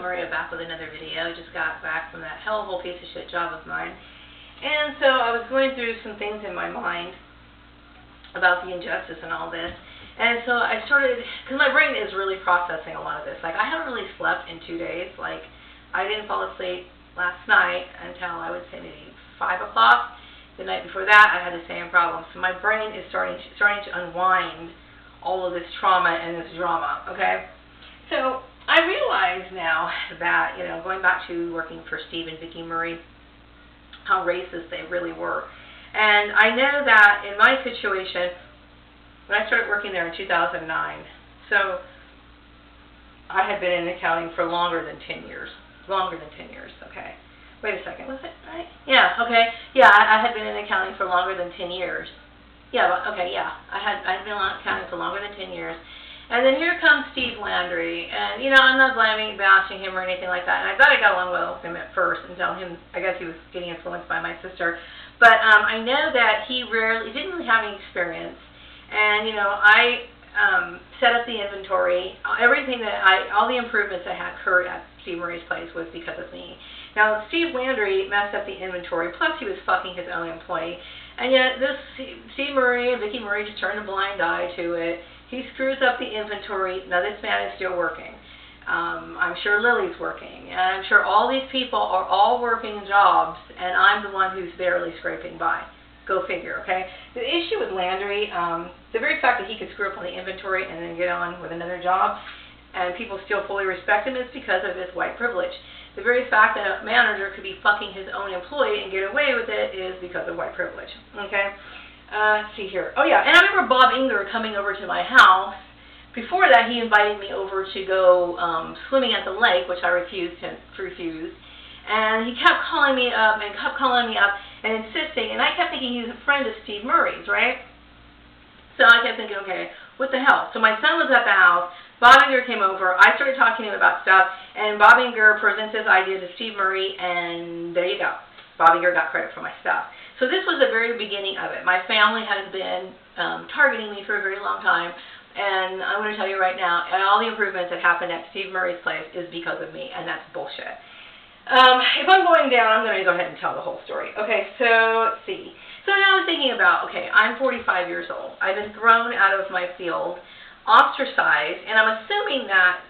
Maria back with another video. I just got back from that hellhole piece of shit job of mine. And so I was going through some things in my mind about the injustice and all this. And so I started, because my brain is really processing a lot of this. Like, I haven't really slept in 2 days. Like, I didn't fall asleep last night until I would say maybe 5 o'clock. The night before that, I had the same problem. So my brain is starting to unwind all of this trauma and this drama, okay? So I realize now that, you know, going back to working for Steve and Vicki Murray, how racist they really were. And I know that in my situation, when I started working there in 2009, so I had been in accounting for longer than 10 years. Longer than 10 years, okay. Wait a second, was it right? Yeah, okay. Yeah, I had been in accounting for longer than 10 years. Yeah, okay, yeah. I'd been in accounting for longer than 10 years. And then here comes Steve Landry, and, you know, I'm not bashing him or anything like that, and I thought I got along well with him at first until I guess he was getting influenced by my sister. But I know that he didn't really have any experience, and, you know, I set up the inventory. All the improvements that had occurred at Steve Murray's place was because of me. Now, Steve Landry messed up the inventory, plus he was fucking his own employee, and yet this Steve Murray and Vicki Murray just turned a blind eye to it. He screws up the inventory. Now, this man is still working. I'm sure Lily's working. And I'm sure all these people are all working jobs, and I'm the one who's barely scraping by. Go figure, okay? The issue with Landry, the very fact that he could screw up on the inventory and then get on with another job, and people still fully respect him, is because of his white privilege. The very fact that a manager could be fucking his own employee and get away with it is because of white privilege, okay? Let's see here. Oh, yeah, and I remember Bob Inger coming over to my house. Before that, he invited me over to go swimming at the lake, which I refused. And he kept calling me up and insisting, and I kept thinking he was a friend of Steve Murray's, right? So I kept thinking, okay, what the hell? So my son was at the house. Bob Inger came over. I started talking to him about stuff, and Bob Inger presents his idea to Steve Murray, and there you go. Bob Inger got credit for my stuff. So this was the very beginning of it. My family has been targeting me for a very long time, and I'm going to tell you right now, all the improvements that happened at Steve Murray's place is because of me, and that's bullshit. If I'm going down, I'm going to go ahead and tell the whole story. Okay, so let's see. So now I was thinking about, okay, I'm 45 years old. I've been thrown out of my field, ostracized, and I'm assuming that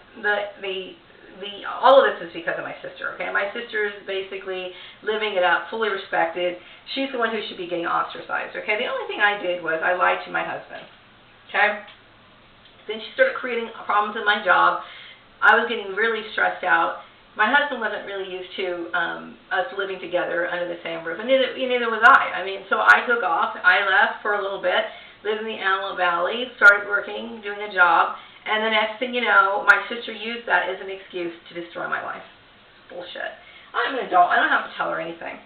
all of this is because of my sister, okay? My sister's basically living it up, fully respected. She's the one who should be getting ostracized, okay? The only thing I did was I lied to my husband, okay? Then she started creating problems in my job. I was getting really stressed out. My husband wasn't really used to us living together under the same roof, and neither was I. I mean, so I took off. I left for a little bit, lived in the Antelope Valley, started working, doing a job, and the next thing you know, my sister used that as an excuse to destroy my life. Bullshit. I'm an adult. I don't have to tell her anything.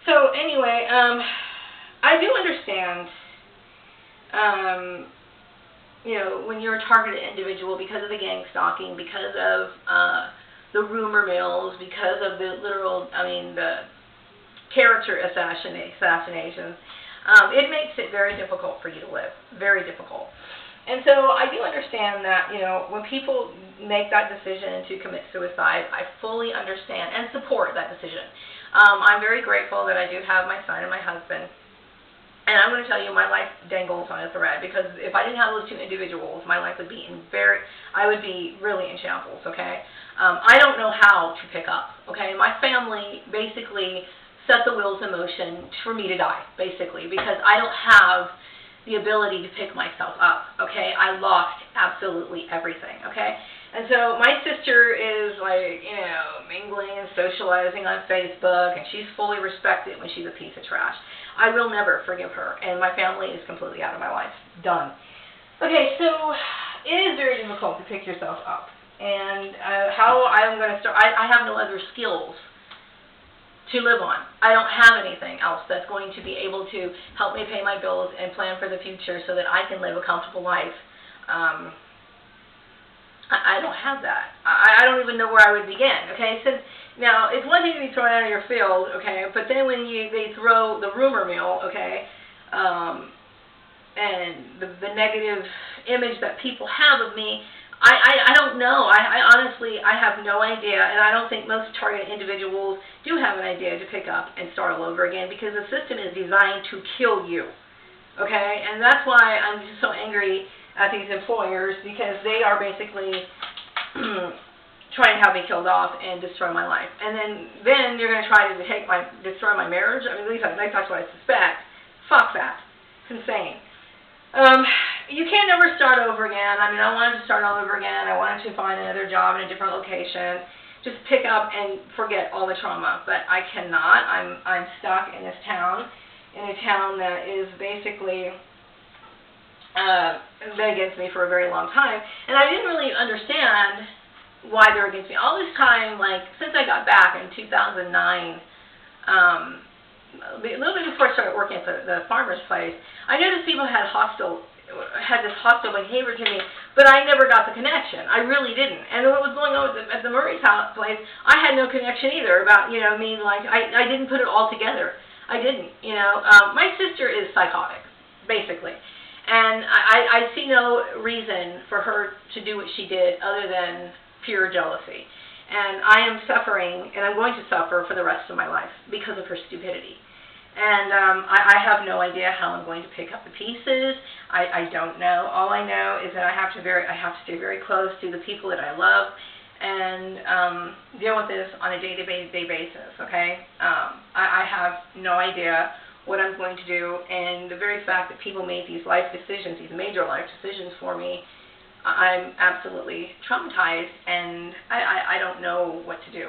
So anyway, I do understand, you know, when you're a targeted individual because of the gang stalking, because of the rumor mills, because of the the character assassinations, it makes it very difficult for you to live. Very difficult. And so I do understand that, you know, when people make that decision to commit suicide, I fully understand and support that decision. I'm very grateful that I do have my son and my husband. And I'm going to tell you, my life dangles on a thread, because if I didn't have those two individuals, my life would be I would be really in shambles, okay? I don't know how to pick up, okay? My family basically set the wheels in motion for me to die, basically, because I don't have the ability to pick myself up, okay? I lost absolutely everything, okay? And so my sister is, like, you know, mingling and socializing on Facebook, and she's fully respected when she's a piece of trash. I will never forgive her, and my family is completely out of my life. Done. Okay, so it is very difficult to pick yourself up. And how I'm going to start, I have no other skills to live on. I don't have anything else that's going to be able to help me pay my bills and plan for the future so that I can live a comfortable life. I don't have that. I don't even know where I would begin, okay? So now, it's one thing to be thrown out of your field, okay, but then when they throw the rumor mill, okay, and the negative image that people have of me, I don't know. I honestly, I have no idea, and I don't think most targeted individuals do have an idea to pick up and start all over again, because the system is designed to kill you, okay? And that's why I'm just so angry at these employers, because they are basically trying to have me killed off and destroy my life. And then you're going to try to destroy my marriage? I mean, at least that's what I suspect. Fuck that. It's insane. You can't never start over again. I mean, I wanted to start all over again. I wanted to find another job in a different location. Just pick up and forget all the trauma. But I cannot. I'm stuck in this town, in a town that is basically been against me for a very long time. And I didn't really understand why they're against me. All this time, like, since I got back in 2009, a little bit before I started working at the farmer's place, I noticed people had this hostile behavior to me, but I never got the connection. I really didn't. And what was going on at the Murray's house place, I had no connection either about, I mean, like, I didn't put it all together. I didn't, My sister is psychotic, basically. And I see no reason for her to do what she did other than pure jealousy. And I am suffering, and I'm going to suffer for the rest of my life because of her stupidity. And I have no idea how I'm going to pick up the pieces. I don't know. All I know is that I have to stay very close to the people that I love and deal with this on a day-to-day basis, okay? I have no idea what I'm going to do, and the very fact that people made these life decisions, these major life decisions for me, I'm absolutely traumatized, and I don't know what to do.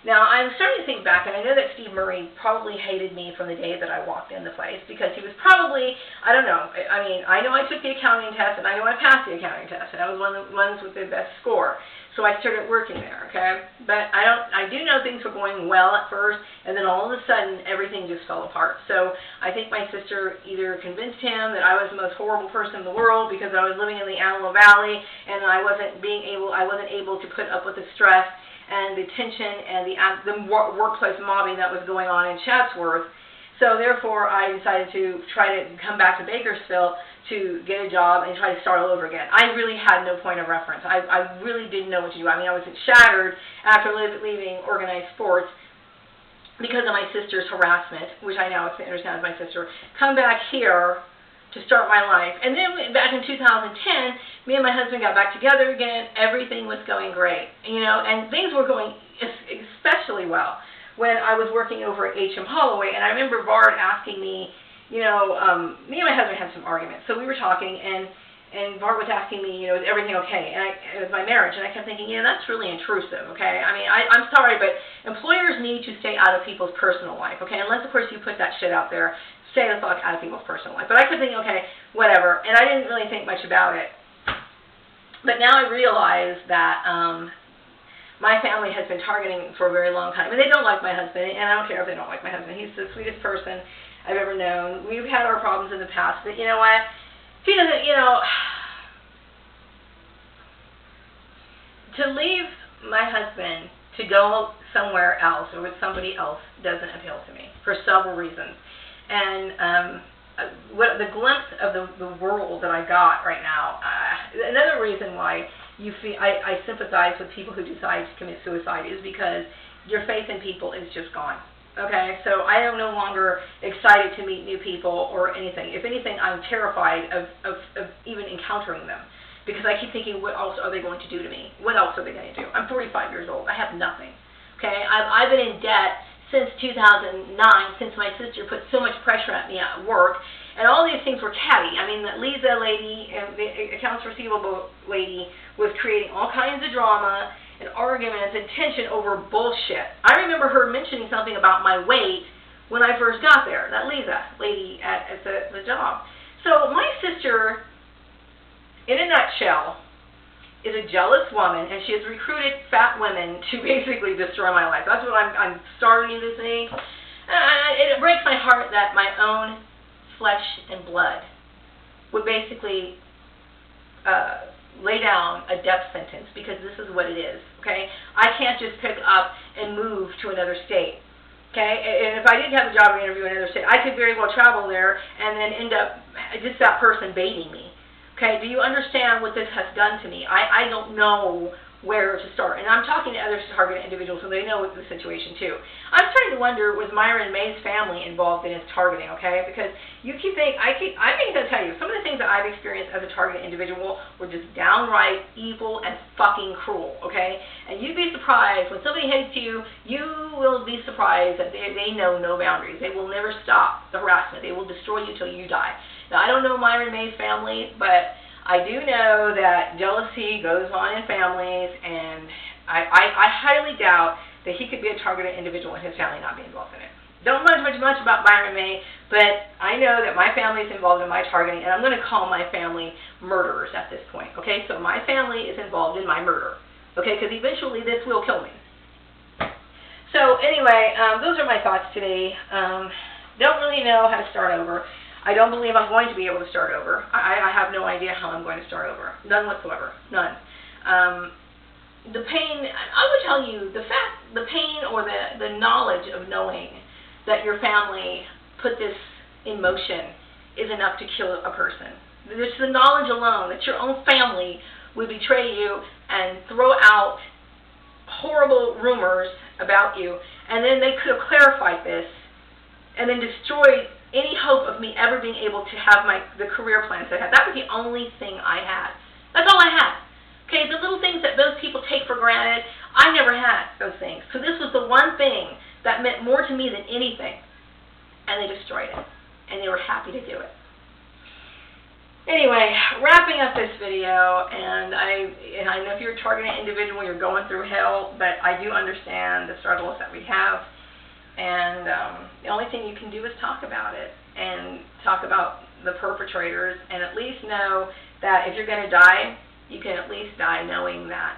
Now, I'm starting to think back, and I know that Steve Murray probably hated me from the day that I walked in the place, because he was probably, I don't know, I mean, I know I took the accounting test, and I know I passed the accounting test, and I was one of the ones with the best score, so I started working there, okay? But I do know things were going well at first, and then all of a sudden, everything just fell apart. So I think my sister either convinced him that I was the most horrible person in the world because I was living in the Antelope Valley, and I wasn't able to put up with the stress and the tension and the workplace mobbing that was going on in Chatsworth. So therefore, I decided to try to come back to Bakersfield to get a job and try to start all over again. I really had no point of reference. I really didn't know what to do. I mean, I was shattered after leaving organized sports because of my sister's harassment, which I now understand is my sister. Come back here to start my life. And then back in 2010, me and my husband got back together again. Everything was going great, and things were going especially well when I was working over at H.M. Holloway. And I remember Bard asking me, me and my husband had some arguments. So we were talking, and Bart was asking me, is everything okay? And it was my marriage, and I kept thinking, that's really intrusive, okay? I mean, I'm sorry, but employers need to stay out of people's personal life, okay? Unless, of course, you put that shit out there, stay the fuck out of people's personal life. But I kept thinking, okay, whatever, and I didn't really think much about it. But now I realize that my family has been targeting for a very long time, and they don't like my husband, and I don't care if they don't like my husband. He's the sweetest person I've ever known. We've had our problems in the past, but you know what? He doesn't, to leave my husband to go somewhere else or with somebody else doesn't appeal to me for several reasons. And what the glimpse of the world that I got right now, another reason why I sympathize with people who decide to commit suicide is because your faith in people is just gone. Okay, so I am no longer excited to meet new people or anything. If anything, I'm terrified of even encountering them, because I keep thinking, what else are they going to do to me? What else are they going to do? I'm 45 years old. I have nothing. Okay, I've been in debt since 2009, since my sister put so much pressure at me at work, and all these things were catty. I mean, that Lisa lady, the accounts receivable lady, was creating all kinds of drama and arguments and tension over bullshit. I remember her mentioning something about my weight when I first got there, that Lisa lady at the job. So my sister, in a nutshell, is a jealous woman, and she has recruited fat women to basically destroy my life. That's what I'm starting to think. It breaks my heart that my own flesh and blood would basically lay down a death sentence, because this is what it is, okay? I can't just pick up and move to another state, okay? And if I did have a job interview in another state, I could very well travel there and then end up just that person baiting me. Okay, do you understand what this has done to me? I don't know where to start. And I'm talking to other targeted individuals so they know the situation too. I'm starting to wonder, was Myron May's family involved in his targeting, okay? Because you keep thinking, I'm going to tell you, some of the things that I've experienced as a targeted individual were just downright evil and fucking cruel, okay? And you'd be surprised, when somebody hates you, you will be surprised that they know no boundaries. They will never stop the harassment. They will destroy you till you die. Now, I don't know Myron May's family, but I do know that jealousy goes on in families, and I highly doubt that he could be a targeted individual and his family not be involved in it. Don't know much about Myron May, but I know that my family is involved in my targeting, and I'm going to call my family murderers at this point, okay? So my family is involved in my murder, okay? Because eventually this will kill me. So anyway, those are my thoughts today. Don't really know how to start over. I don't believe I'm going to be able to start over. I have no idea how I'm going to start over. None whatsoever. None. The pain, I would tell you, the pain or the knowledge of knowing that your family put this in motion is enough to kill a person. Just the knowledge alone that your own family would betray you and throw out horrible rumors about you, and then they could have clarified this and then destroyed any hope of me ever being able to have the career plans I had. That was the only thing I had. That's all I had. Okay, the little things that those people take for granted, I never had those things. So this was the one thing that meant more to me than anything. And they destroyed it. And they were happy to do it. Anyway, wrapping up this video, and I know if you're a targeted individual, you're going through hell, but I do understand the struggles that we have. And the only thing you can do is talk about it and talk about the perpetrators, and at least know that if you're going to die, you can at least die knowing that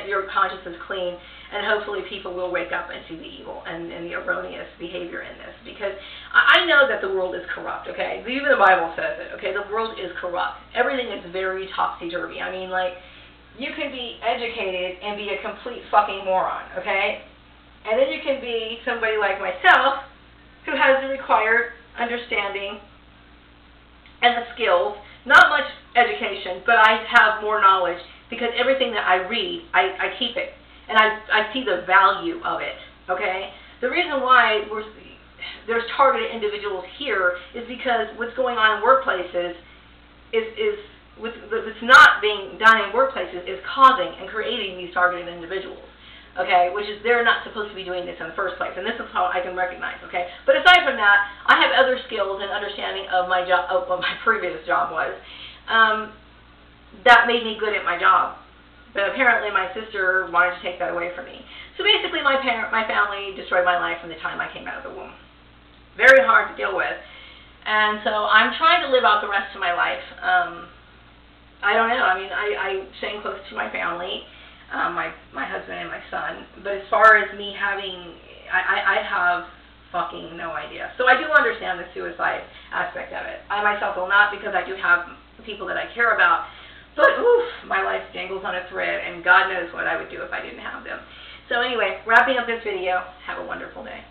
your conscience is clean, and hopefully people will wake up and see the evil and the erroneous behavior in this. Because I know that the world is corrupt, okay? Even the Bible says it, okay? The world is corrupt. Everything is very topsy-turvy. I mean, like, you can be educated and be a complete fucking moron, okay? And then you can be somebody like myself who has the required understanding and the skills, not much education, but I have more knowledge because everything that I read, I keep it. And I see the value of it, okay? The reason why there's targeted individuals here is because what's going on in workplaces what's not being done in workplaces is causing and creating these targeted individuals, okay, which is they're not supposed to be doing this in the first place, and this is how I can recognize, okay. But aside from that, I have other skills and understanding of my job, of what my previous job was, that made me good at my job. But apparently my sister wanted to take that away from me. So basically my family destroyed my life from the time I came out of the womb. Very hard to deal with. And so I'm trying to live out the rest of my life. I don't know. I mean, I'm staying close to my family, my husband and my son. But as far as me having, I have fucking no idea. So I do understand the suicide aspect of it. I myself will not, because I do have people that I care about. But, oof, my life dangles on a thread, and God knows what I would do if I didn't have them. So anyway, wrapping up this video, have a wonderful day.